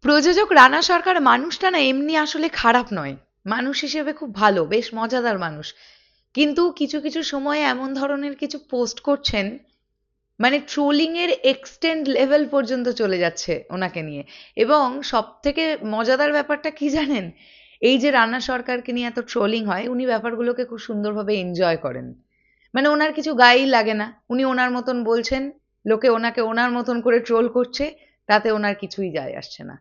প্রযোজক রানা সরকার মানুষটা না এমনি আসলে খারাপ নয়, মানুষ হিসেবে খুব ভালো, বেশ মজাদার মানুষ। কিন্তু কিছু কিছু সময়ে এমন ধরনের কিছু পোস্ট করছেন, মানে ট্রোলিং এর এক্সটেন্ড লেভেল পর্যন্ত চলে যাচ্ছে ওনাকে নিয়ে। এবং সব থেকে মজাদার ব্যাপারটা কি জানেন, এই যে রানা সরকারকে নিয়ে এত ট্রোলিং হয়, উনি ব্যাপারগুলোকে খুব সুন্দরভাবে এনজয় করেন। মানে ওনার কিছু গায়েই লাগে না, উনি ওনার মতন বলছেন, লোকে ওনাকে ওনার মতন করে ট্রোল করছে, তাতে ওনার কিছুই যায় আসছে না।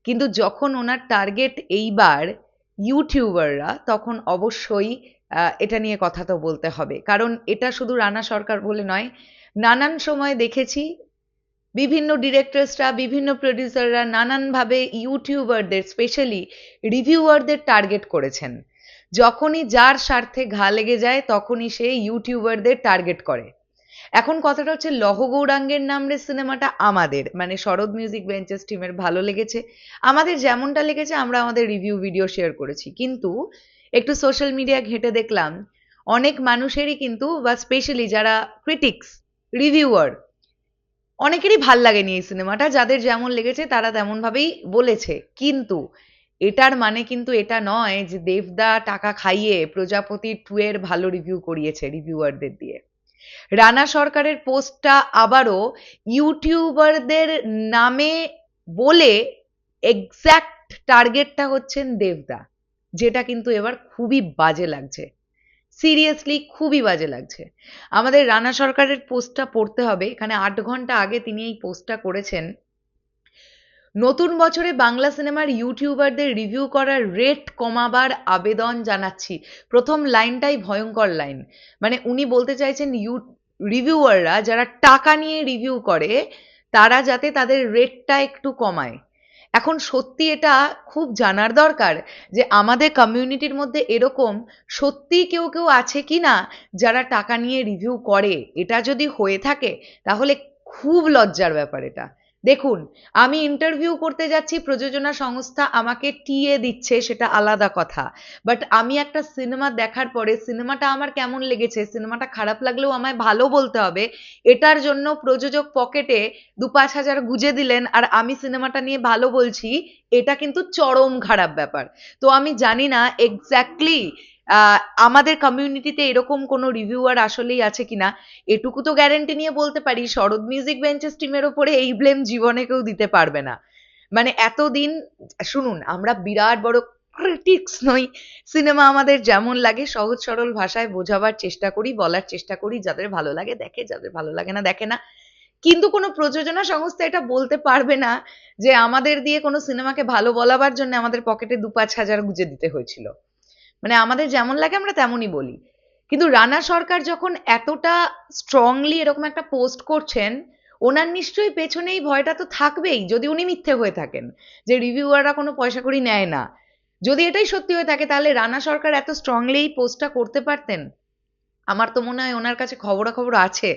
কিন্তু যখন ওনার টার্গেট এইবার ইউটিউবাররা, তখন অবশ্যই এটা নিয়ে কথা তো বলতে হবে। কারণ এটা শুধু রানা সরকার বলে নয়, নানান সময় দেখেছি বিভিন্ন ডিরেক্টরসরা, বিভিন্ন প্রডিউসাররা নানানভাবে ইউটিউবারদের, স্পেশালি রিভিউয়ারদের টার্গেট করেছেন। যখনই যার স্বার্থে ঘা লেগে যায় তখনই সে ইউটিউবারদের টার্গেট করে। এখন কথাটা হচ্ছে, লহ গৌরাঙ্গের নাম রে সিনেমাটা আমাদের, মানে শরৎ মিউজিক বেঞ্চেস টিমের ভালো লেগেছে। আমাদের যেমনটা লেগেছে আমরা আমাদের রিভিউ ভিডিও শেয়ার করেছি, কিন্তু একটু সোশ্যাল মিডিয়া ঘেঁটে দেখলাম অনেক মানুষেরই কিন্তু, বা স্পেশালি যারা ক্রিটিক্স, রিভিউয়ার, অনেকেরই ভাল লাগেনি এই সিনেমাটা। যাদের যেমন লেগেছে তারা তেমন ভাবেই বলেছে। কিন্তু এটার মানে কিন্তু এটা নয় যে দেবদা টাকা খাইয়ে প্রজাপতি 2 এর ভালো রিভিউ করিয়েছে রিভিউয়ারদের দিয়ে। রানা সরকারের পোস্টটা আবারও ইউটিউবারদের নামে বলে এক্স্যাক্ট টার্গেটটা হচ্ছেন দেবদা, যেটা কিন্তু এবার খুবই বাজে লাগছে। সিরিয়াসলি খুবই বাজে লাগছে। আমাদের রানা সরকারের পোস্টটা পড়তে হবে। এখানে 8 ঘন্টা আগে তিনি এই পোস্টটা করেছেন। নতুন বছরে বাংলা সিনেমার ইউটিউবারদের রিভিউ করার রেট কমাবার আবেদন জানাচ্ছি। প্রথম লাইনটাই ভয়ঙ্কর লাইন। মানে উনি বলতে চাইছেন রিভিউয়াররা যারা টাকা নিয়ে রিভিউ করে, তারা যাতে তাদের রেটটা একটু কমায়। এখন সত্যি এটা খুব জানার দরকার যে আমাদের কমিউনিটির মধ্যে এরকম সত্যি কেউ কেউ আছে কি না যারা টাকা নিয়ে রিভিউ করে। এটা যদি হয়ে থাকে তাহলে খুব লজ্জার ব্যাপার এটা। দেখুন, আমি ইন্টারভিউ করতে যাচ্ছি, প্রযোজনা সংস্থা আমাকে টিএ দিচ্ছে, সেটা আলাদা কথা। বাট আমি একটা সিনেমা দেখার পরে সিনেমাটা আমার কেমন লেগেছে, সিনেমাটা খারাপ লাগলেও আমায় ভালো বলতে হবে। এটার জন্য প্রযোজক পকেটে 2-5 হাজার গুজে দিলেন আর আমি সিনেমাটা নিয়ে ভালো বলছি, এটা কিন্তু চরম খারাপ ব্যাপার। তো আমি জানি না এক্স্যাক্টলি আমাদের কমিউনিটিতে এরকম কোনো রিভিউয়ার আসলেই আছে কিনা। এটুকু তো গ্যারেন্টি নিয়ে বলতে পারি, শরৎ মিউজিক বেঞ্চেস টিমের ওপরে এই ব্লেম জীবনে কেউ দিতে পারবে না। মানে এতদিন, শুনুন, আমরা বিরাট বড় ক্রিটিক্স নই। সিনেমা আমাদের যেমন লাগে সহজ সরল ভাষায় বোঝাবার চেষ্টা করি, বলার চেষ্টা করি, যাদের ভালো লাগে দেখে, যাদের ভালো লাগে না দেখে না। কিন্তু কোনো প্রযোজনা সংস্থা এটা বলতে পারবে না যে আমাদের দিয়ে কোনো সিনেমাকে ভালো বলাবার জন্য আমাদের পকেটে 2-5 হাজার গুজে দিতে হয়েছিল। মানে আমাদের যেমন লাগে আমরা তেমনই বলি। কিন্তু রানা সরকার যখন এতটা স্ট্রংলি এরকম একটা পোস্ট করছেন, ওনার নিশ্চয়ই পেছনে এই ভয়টা তো থাকবেই, যদি উনি মিথ্যে হয়ে থাকেন যে রিভিউয়াররা কোনো পয়সা কড়ি নেয় না। যদি এটাই সত্যি হয়ে থাকে তাহলে রানা সরকার এত স্ট্রংলি এই পোস্টটা করতে পারতেন? আমার তো মনে হয় ওনার কাছে খবরাখবর আছে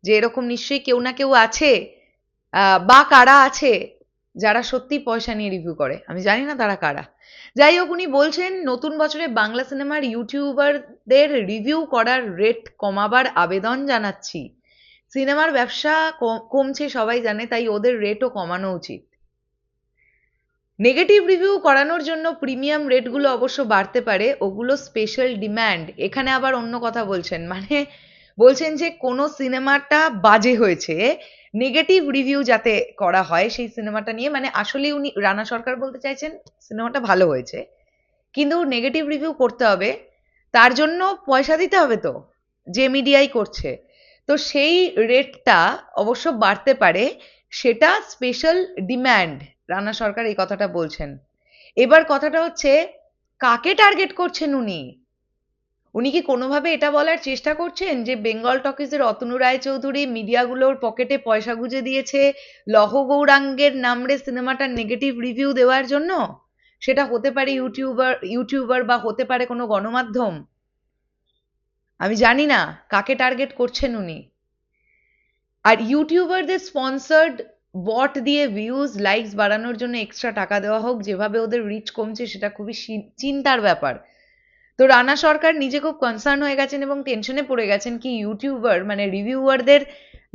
যে এরকম নিশ্চয়ই কেউ না কেউ আছে, বা কারা আছে যারা সত্যি পয়সা নিয়ে রিভিউ করে। আমি জানি না তারা কারা। যাই হোক, উনি বলছেন নতুন বছরে বাংলা সিনেমার ইউটিউবারদের রিভিউ করার রেট কমাবার আবেদন জানাচ্ছি। সিনেমার ব্যবসা কমছে সবাই জানে, তাই ওদের রেটও কমানো উচিত। নেগেটিভ রিভিউ করানোর জন্য প্রিমিয়াম রেটগুলো অবশ্য বাড়তে পারে, ওগুলো স্পেশাল ডিম্যান্ড। এখানে আবার অন্য কথা বলছেন, মানে বলছেন যে কোনো সিনেমাটা বাজে হয়েছে, নেগেটিভ রিভিউ যাতে করা হয় সেই সিনেমাটা নিয়ে। মানে আসলে উনি, রানা সরকার, বলতে চাইছেন সিনেমাটা ভালো হয়েছে কিন্তু নেগেটিভ রিভিউ করতে হবে, তার জন্য পয়সা দিতে হবে তো, যে মিডিয়াই করছে। তো সেই রেটটা অবশ্য বাড়তে পারে, সেটা স্পেশাল ডিম্যান্ড। রানা সরকার এই কথাটা বলছেন। এবার কথাটা হচ্ছে, কাকে টার্গেট করছেন উনি? উনি কি কোনোভাবে এটা বলার চেষ্টা করছেন যে বেঙ্গল টকিজের অতনু রায়চৌধুরী মিডিয়াগুলোর পকেটে পয়সা গুঁজে দিয়েছে লহ গৌরাঙ্গের নামরে সিনেমাটার নেগেটিভ রিভিউ দেওয়ার জন্য? সেটা হতে পারে ইউটিউবার বা হতে পারে কোনো গণমাধ্যম। আমি জানি না কাকে টার্গেট করছেন উনি। আর ইউটিউবারদের স্পন্সর্ড বট দিয়ে ভিউজ লাইকস বাড়ানোর জন্য এক্সট্রা টাকা দেওয়া হোক, যেভাবে ওদের রিচ কমছে সেটা খুবই চিন্তার ব্যাপার। তো রানা সরকার নিজে খুব কনসার্ন হয়ে গেছেন এবং টেনশনে পড়ে গেছেন কি ইউটিউবার, মানে রিভিউয়ারদের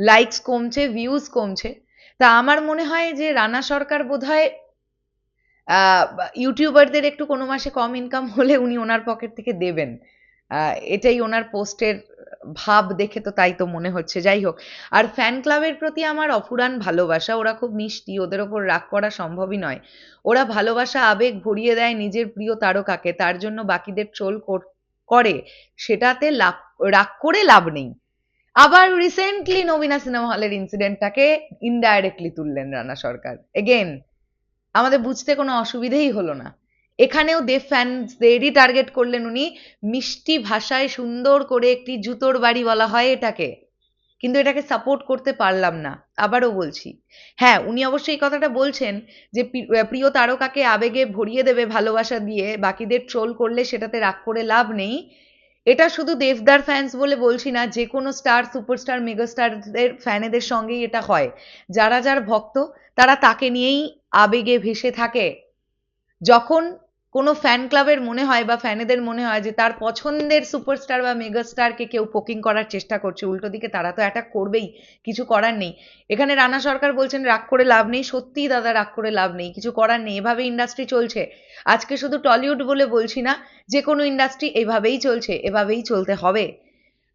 লাইকস কমছে, ভিউজ কমছে। তা আমার মনে হয় যে রানা সরকার বোধহয় ইউটিউবারদের একটু কোনো মাসে কম ইনকাম হলে উনি ওনার পকেট থেকে দেবেন, এটাই ওনার পোস্টের ভাব দেখে তো তাই তো মনে হচ্ছে। যাই হোক, আর ফ্যান ক্লাবের প্রতি আমার অফুরান ভালোবাসা, ওরা খুব মিষ্টি, ওদের ওপর রাগ করা সম্ভবই নয়। ওরা ভালোবাসা আবেগ ভরিয়ে দেয় নিজের প্রিয় তারকাকে, তার জন্য বাকিদের ট্রোল করে, সেটাতে রাগ করে লাভ নেই। আবার রিসেন্টলি নবীনা সিনেমা হলের ইনসিডেন্টটাকে ইনডাইরেক্টলি তুললেন রানা সরকার। এগেন আমাদের বুঝতে কোনো অসুবিধেই হলো না। এখানেও দেব ফ্যান্সদেরই টার্গেট করলেন উনি, মিষ্টি ভাষায় সুন্দর করে, একটি জুতোর বাড়ি বলা হয় এটাকে, কিন্তু এটাকে সাপোর্ট করতে পারলাম না। আবারও বলছি, হ্যাঁ উনি অবশ্যই এই কথাটা বলছেন যে প্রিয় তারকাকে আবেগে ভরিয়ে দেবে ভালোবাসা দিয়ে, বাকিদের ট্রোল করলে সেটাতে রাগ করে লাভ নেই। এটা শুধু দেবদার ফ্যান্স বলে বলছি না, যে কোনো স্টার, সুপারস্টার, মেগাস্টারদের ফ্যানেদের সঙ্গেই এটা হয়। যারা যার ভক্ত তারা তাকে নিয়েই আবেগে ভেসে থাকে। যখন কোনো ফ্যান ক্লাবের মনে হয় বা ফ্যানেদের মনে হয় যে তার পছন্দের সুপারস্টার বা মেগাস্টারকে কেউ পোকিং করার চেষ্টা করছে, উল্টো দিকে তারা তো অ্যাটাক করবেই, কিছু করার নেই। এখানে রানা সরকার বলছেন রাগ করে লাভ নেই। সত্যিই দাদা রাগ করে লাভ নেই, কিছু করার নেই, এভাবে ইন্ডাস্ট্রি চলছে। আজকে শুধু টলিউড বলে বলছি না, যে কোনো ইন্ডাস্ট্রি এভাবেই চলছে, এভাবেই চলতে হবে।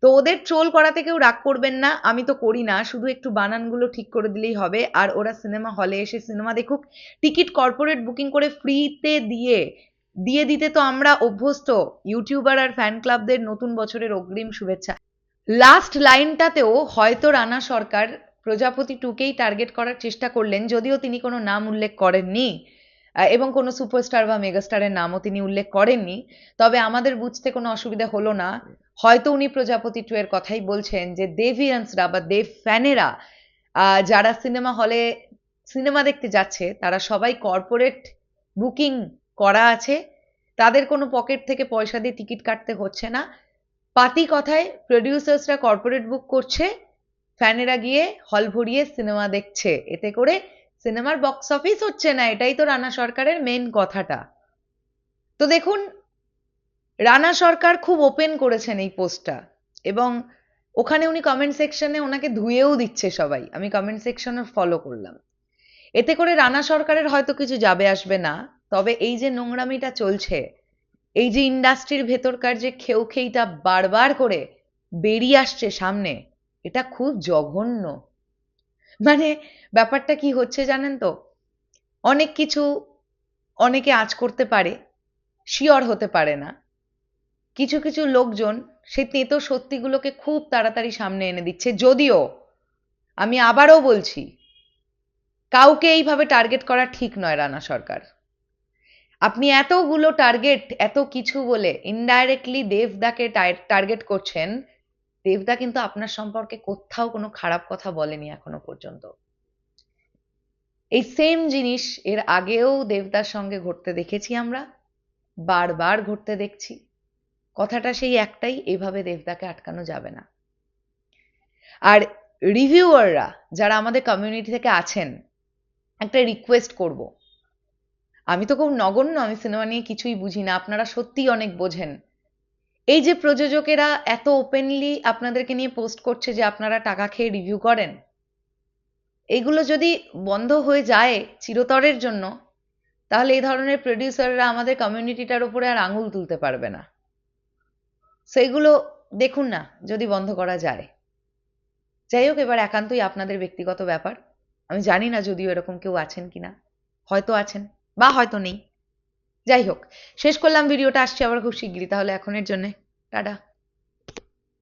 তো ওদের ট্রোল করাতে কেউ রাগ করবেন না, আমি তো করি না, শুধু একটু বানানগুলো ঠিক করে দিলেই হবে। আর ওরা সিনেমা হলে এসে সিনেমা দেখুক, টিকিট কর্পোরেট বুকিং করে ফ্রিতে দিয়ে দিতে তো আমরা অভ্যস্ত। ইউটিউবার আর ফ্যান ক্লাবদের নতুন বছরের অগ্রিম শুভেচ্ছা। লাস্ট লাইনটাতেও হয়তো রানা সরকার প্রজাপতি টুকেই টার্গেট করার চেষ্টা করলেন, যদিও তিনি কোনো নাম উল্লেখ করেননি এবং কোনো সুপারস্টার বা মেগাস্টারের নামও তিনি উল্লেখ করেননি। তবে আমাদের বুঝতে কোনো অসুবিধা হলো না। হয়তো উনি প্রজাপতি টু এর কথাই বলছেন, যে দেভিয়ান্সরা বা দেব ফ্যানেরা যারা সিনেমা হলে সিনেমা দেখতে যাচ্ছে তারা সবাই কর্পোরেট বুকিং করা আছে, তাদের কোনো পকেট থেকে পয়সা দিয়ে টিকিট কাটতে হচ্ছে না। পাতি কথায় প্রডিউসার্সরা কর্পোরেট বুক করছে, ফ্যানেরা গিয়ে হল ভরিয়ে সিনেমা দেখছে, এতে করে সিনেমার বক্স অফিস হচ্ছে না। এটাই তো রানা সরকারের মেন কথাটা। তো দেখুন, রানা সরকার খুব ওপেন করেছেন এই পোস্টটা, এবং ওখানে উনি কমেন্ট সেকশনে ওনাকে ধুয়েও দিচ্ছে সবাই। আমি কমেন্ট সেকশনে ফলো করলাম। এতে করে রানা সরকারের হয়তো কিছু যাবে আসবে না, তবে এই যে নোংরামিটা চলছে, এই যে ইন্ডাস্ট্রির ভেতরকার যে খেউখেইটা বারবার করে বেরিয়ে আসছে সামনে, এটা খুব জঘন্য। মানে ব্যাপারটা কি হচ্ছে জানেন তো, অনেক কিছু অনেকে আঁচ করতে পারে, শিওর হতে পারে না। কিছু কিছু লোকজন সেই তেতো সত্যিগুলোকে খুব তাড়াতাড়ি সামনে এনে দিচ্ছে। যদিও আমি আবারও বলছি, কাউকে এইভাবে টার্গেট করা ঠিক নয় রানা সরকার। আপনি এতগুলো টার্গেট, এত কিছু বলে ইনডাইরেক্টলি দেবদাকে টার্গেট করছেন। দেবদা কিন্তু আপনার সম্পর্কে কোথাও কোনো খারাপ কথা বলেনি এখনো পর্যন্ত। এই সেম জিনিস এর আগেও দেবদার সঙ্গে ঘটতে দেখেছি আমরা, বারবার ঘটতে দেখছি। কথাটা সেই একটাই, এভাবে দেবদাকে আটকানো যাবে না। আর রিভিউয়াররা যারা আমাদের কমিউনিটি থেকে আছেন, একটা রিকোয়েস্ট করব। আমি তো খুব নগণ্য, আমি সিনেমা নিয়ে কিছুই বুঝি না, আপনারা সত্যিই অনেক বোঝেন। এই যে প্রযোজকেরা এত ওপেনলি আপনাদেরকে নিয়ে পোস্ট করছে যে আপনারা টাকা খেয়ে রিভিউ করেন, এইগুলো যদি বন্ধ হয়ে যায় চিরতরের জন্য, তাহলে এই ধরনের প্রডিউসাররা আমাদের কমিউনিটিটার উপরে আর আঙুল তুলতে পারবে না। সেইগুলো দেখুন না যদি বন্ধ করা যায়। যাই হোক, এবার একান্তই আপনাদের ব্যক্তিগত ব্যাপার। আমি জানি না যদিও এরকম কেউ আছেন কিনা, হয়তো আছেন বা হয়তো নেই। যাই হোক, শেষ করলাম ভিডিওটা, আসছি আবার খুব শিগগিরই। তাহলে এখনের জন্য টাটা।